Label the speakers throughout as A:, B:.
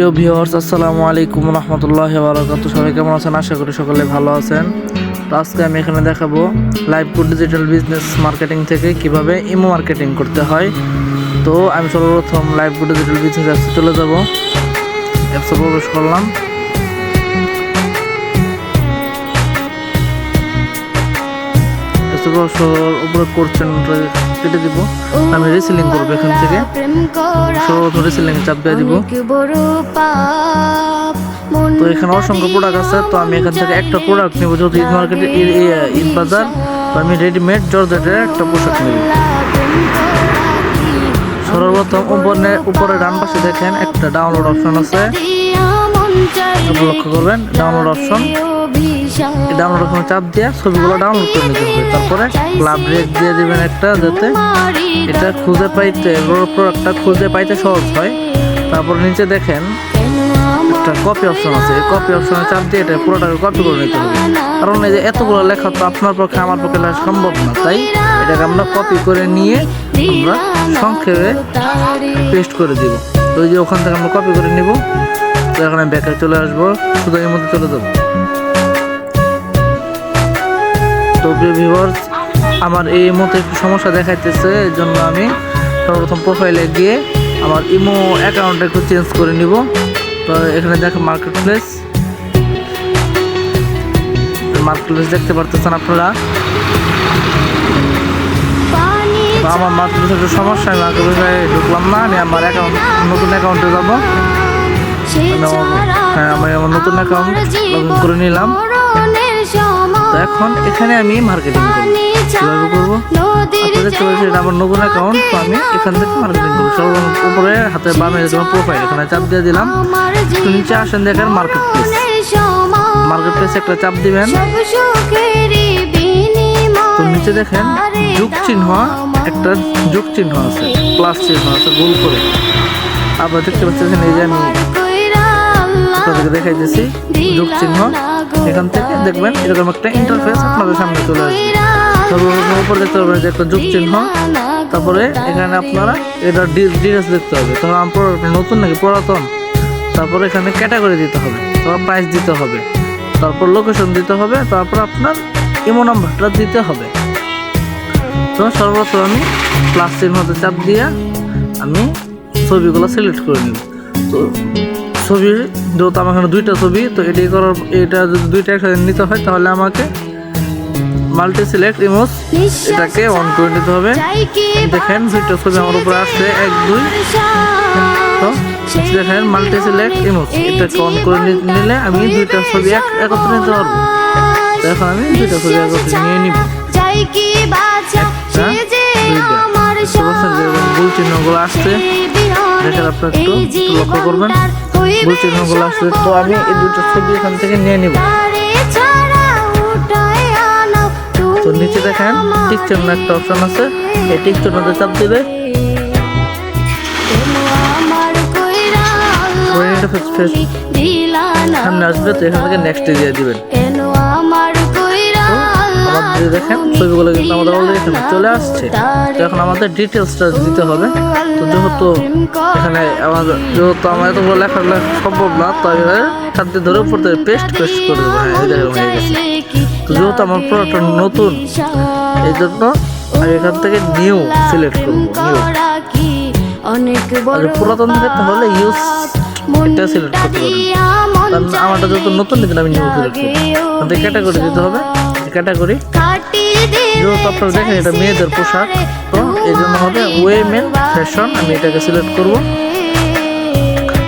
A: প্রিয় ভিউয়ার্স, আসসালামু আলাইকুম রহমতুল্লাহি ওয়া বারাকাতুহু। সবাই কেমন আছেন? আশা করি সকলে ভালো আছেন। তো আজকে আমি এখানে দেখাবো লাইভগুড ডিজিটাল বিজনেস মার্কেটিং থেকে কিভাবে ইমো মার্কেটিং করতে হয়। তো আমি সর্বপ্রথম লাইভগুড ডিজিটাল বিজনেস অ্যাপসে চলে যাব। অ্যাপসে প্রবেশ করলাম। উপরে কোর্সেন কেটে দিব। আমি রিসেলিং করবো এখান থেকে। সর্বপ্রথম রিসেলিং চাপ দিয়ে দিব। তো এখানে অসংখ্য প্রোডাক্ট আছে, তো আমি এখান থেকে একটা প্রোডাক্ট নেব। যেহেতু ঈদ মার্কেটে ঈদ বাজার, তো আমি রেডিমেড জর্জেটের একটা পোশাক নেব। সর্বপ্রথম উপরে ডান পাশে দেখেন একটা ডাউনলোড অপশন আছে, লক্ষ্য করবেন ডাউনলোড অপশন। ডাউনলোড অপশন চাপ দিয়ে ছবিগুলো ডাউনলোড করে নিতে হবে। তারপরে ক্লাব রেট দিয়ে দিবেন একটা, যাতে এটা প্রোডাক্টটা খুঁজে পাইতে সহজ হয়। তারপর নিচে দেখেন একটা কপি অপশন আছে, এই কপি অপশনে চাপ দিয়ে এটা পুরোটাকে কপি করে নিতে হবে। কারণ এই যে এতগুলো লেখা তো আপনার পক্ষে আমার পক্ষে লেখা সম্ভব না, তাই এটাকে আমরা কপি করে নিয়ে আমরা সংক্ষেপে পেস্ট করে দিব। তো এই যে ওখান থেকে আমরা কপি করে নিব। তো এখানে ব্যাকে চলে আসবো, শুধু এর মধ্যে চলে যাবো। তো ভিউয়ার্স, আমার এই মতো একটু সমস্যা দেখাইতেছে, এই জন্য আমি সর্বপ্রথম প্রোফাইলে গিয়ে আমার ইমো অ্যাকাউন্টটা একটু চেঞ্জ করে নিব। তো এখানে দেখেন মার্কেট প্লেস দেখতে পারতেছেন আপনারা। তো আমার মার্কেট প্লেসের একটু সমস্যা, আমি মার্কেট প্লেসে ঢুকলাম না। আমি আমার নতুন অ্যাকাউন্টে যাবো। হ্যাঁ, আমি আমার নতুন অ্যাকাউন্ট লগ ইন করে নিলাম। তো এখন এখানে আমি মার্কেটিং করবো। কীভাবে করবো? আপনারা দেখতে পাচ্ছেন এটা আমার নতুন অ্যাকাউন্ট। তো আমি এখান থেকে মার্কেটিং করবো। সর্বপ্রথম উপরে হাতের বামে যেমন প্রোফাইল, এখানে চাপ দিয়ে দিলাম। তো নিচে আসেন, দেখেন মার্কেট প্লেস একটা চাপ দিবেন। তো নিচে দেখেন যোগ চিহ্ন, একটা যোগ চিহ্ন আছে, প্লাস চিহ্ন আছে গোল করে। আপনারা দেখতে পাচ্ছেন এই যে আমি আপনাদেরকে দেখাইতেছি যোগ চিহ্ন। এখান থেকে দেখবেন এরকম একটা ইন্টারফেস আপনাদের সামনে চলে আসবে। সর্বপ্রথম উপরে দেখতে পাবেন যে একটা যোগ চিহ্ন। তারপরে এখানে আপনারা এটা ডিটেলস দেখতে হবে, তখন আপনার নতুন নাকি পুরাতন। তারপরে এখানে ক্যাটাগরি দিতে হবে, তারপর প্রাইস দিতে হবে, তারপর লোকেশন দিতে হবে, তারপর আপনার ইমো নাম্বারটা দিতে হবে। তো সর্বপ্রথম আমি প্লাস চিহ্নতে চাপ দিয়ে আমি ছবিগুলো সিলেক্ট করে নিব। তো ছবি যেহেতু আমার এখানে দুইটা ছবি, তো এটা যদি দুইটা একসাথে নিতে হয় তাহলে আমাকে মাল্টি সিলেক্ট ইমোজ এটাকে অন করে নিতে হবে। দেখেন দুইটা ছবি আমার উপরে আসছে, 1 2। তো দেখেন মাল্টি সিলেক্ট ইমোজ এটাকে অন করে নিলে আমি দুইটা ছবি একত্রে নিতে পারবো। তো এখন আমি দুইটা ছবি একত্রে নিয়ে নিব। গোল চিহ্নগুলো আসছে, দেখেন আপনারা একটু লক্ষ্য করবেন গোল চিহ্নগুলো আসছে। তো আমি এই দুটো ছবি এখান থেকে নিয়ে নিব। তো নিচে দেখেন টিক চিহ্ন একটা অপশন আছে, এই টিক চিহ্নতে চাপ দিবে। সামনে আসবে, তো এখান থেকে নেক্সট দিয়ে দিবেন। আমাদের দেখেন ছবিগুলো কিন্তু আমাদের অলরেডি এখানে চলে আসছে। তো এখন আমাদের ডিটেলসটা দিতে হবে। তো যেহেতু আমার এতগুলো লেখা সম্ভব না, তো সাথে ধরে উপর থেকে পেস্ট করে দেবো। হ্যাঁ, তো যেহেতু আমার পুরোটা নতুন, এই জন্য আমি এখান থেকে নিউ সিলেক্ট করবো। পুরাতন থেকে তাহলে ইউজ এটা সিলেক্ট করতে পারবেন। আমারটা যেহেতু নতুন, কিন্তু আমি নিউ সিলেক্ট করবো। ক্যাটাগরি দিতে হবে, ক্যাটাগরি যেহেতু আপনারা দেখেন এটা মেয়েদের পোশাক, তো এই জন্য হবে ওয়েমেন ফ্যাশন। আমি এটাকে সিলেক্ট করব।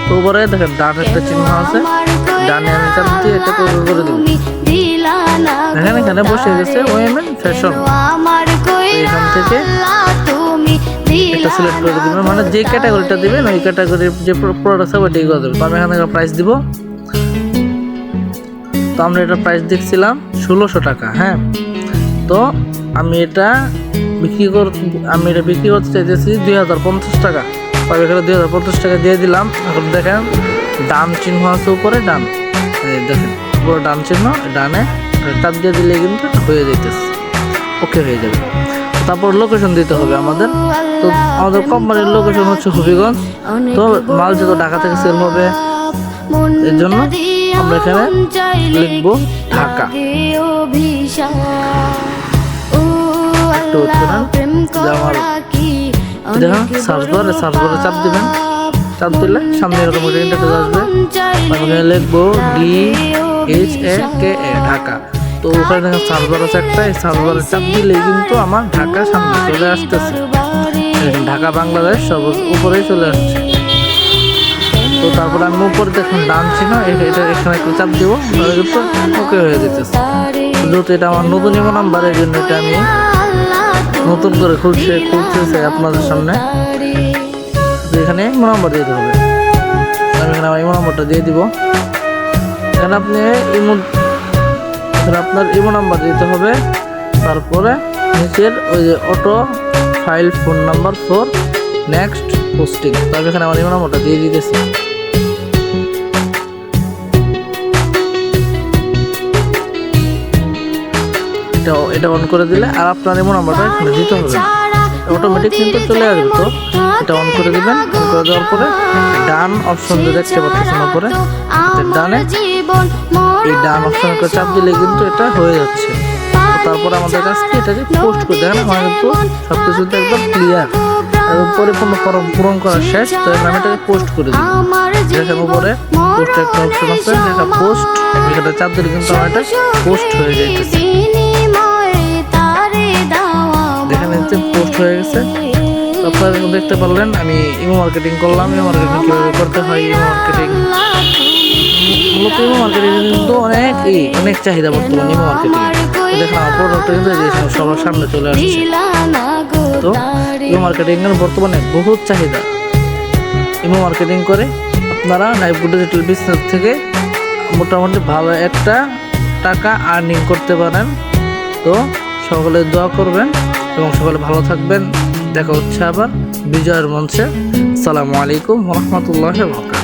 A: তো উপরে দেখেন ডান একটা চিহ্ন আছে, ডানে আমি চাপ দিয়ে এটা করে দেবো। দেখেন এখানে বসে গেছে ওয়েমেন ফ্যাশন। এখান থেকে এটা সিলেক্ট করে দেবেন, মানে যে ক্যাটাগরিটা দিবেন ওই ক্যাটাগরির যে প্রোডাক্ট আছে ওইটাই করে দেবেন। তো আমি এখানে প্রাইস দিব। তো আমরা এটা প্রাইস দেখছিলাম 1600 টাকা। হ্যাঁ, তো আমি এটা বিক্রি করতে চাইতেছি 2050 টাকা। তো আমি এখানে 2050 টাকা দিয়ে দিলাম। এখন দেখেন ডান চিহ্ন আছে উপরে, ডান দেখেন পুরো ডান চিহ্ন, ডানে টাপ দিয়ে দিলে কিন্তু হয়ে যাইতেছে, ওকে হয়ে যাবে। তারপর লোকেশন দিতে হবে আমাদের। তো আমাদের কোম্পানির লোকেশন হচ্ছে হবিগঞ্জ। তো মাল যেহেতু ঢাকা থেকে সেল হবে, এর জন্য আমরা এখানে লিখবো ঢাকা। একটু হচ্ছে না যে আমার দেখুন সার্চ বারে চাপ দিবেন, চাপ দিলে সামনে এরকম একটা ইন্টারফেস আসবে। আমি এখানে লিখবো DHAKA ঢাকা। তো ওখানে দেখেন সার্চ বার আছে একটা, এই সার্চ বারে চাপ দিলেই কিন্তু আমার ঢাকা সামনে চলে আসতেছে। ঢাকা বাংলাদেশ সব উপরেই চলে আসছে। তো তারপরে আমি উপরে দেখুন ডান চিহ্ন, এটা এখানে একটু চাপ দিব, তাহলে কিন্তু ওকে হয়ে যেতেছে। যেহেতু এটা আমার নতুন ইমো নাম্বার, এই জন্য এটা আমি নতুন করে খুলতেছে আপনাদের সামনে। এখানে ইমো নাম্বার দিতে হবে। আমি এখানে আমার ইমো নাম্বারটা দিয়ে দিব। এখানে আপনার ইমো নাম্বার দিতে হবে। তারপরে নিচের ওই যে auto file phone number for next posting. তো আমি এখানে আমার ইমো নাম্বারটা দিয়ে দিতেছি। এটা অন করে দিলে আর আপনার ইমো নাম্বারটা এখানে দিতে হবে, অটোমেটিক কিন্তু চলে আসবে। তো এটা অন করে দিবেন। অন করে দেওয়ার পরে ডান অপশন দেখতে পাচ্ছেন উপরে ডানে, এই ডান অপশন করে চাপ দিলে কিন্তু এটা হয়ে যাচ্ছে। তারপর আমাদের কাছে এটাকে পোস্ট করে দেখেন, আমার কিন্তু সবকিছু একদম ক্লিয়ার এবং পরিপূর্ণ ফর্ম পূরণ করা শেষ। তো আমি এটাকে পোস্ট করে দিই। দেখেন উপরে পোস্ট একটা অপশন আছে, এটা পোস্ট, এটা চাপ দিলে কিন্তু আমার এটা পোস্ট হয়ে যাইতেছে। দেখেন এতে পোস্ট হয়ে গেছে। আপনারা দেখতে পারলেন আমি ইমো মার্কেটিং করলাম। ইমো মার্কেটিং কীভাবে করতে হয়, ইমো মার্কেটিং মূলত ইমো মার্কেটিং কিন্তু অনেক চাহিদা বর্তমান ইমো মার্কেটিং। দেখেন আমার প্রোডাক্টটা কিন্তু সবার সামনে চলে আসছে। তো ইমো মার্কেটিং এর বর্তমানে বহুত চাহিদা। ইমো মার্কেটিং করে আপনারা নাইবুড ডিজিটাল বিজনেস থেকে মোটামুটি ভালো একটা টাকা আর্নিং করতে পারেন। তো সকলে দোয়া করবেন এবং সকলে ভালো থাকবেন। দেখা হচ্ছে আবার বিজয়ের মঞ্চে। আসসালামু আলাইকুম ওয়া রাহমাতুল্লাহি ওয়া বারাকাতুহু।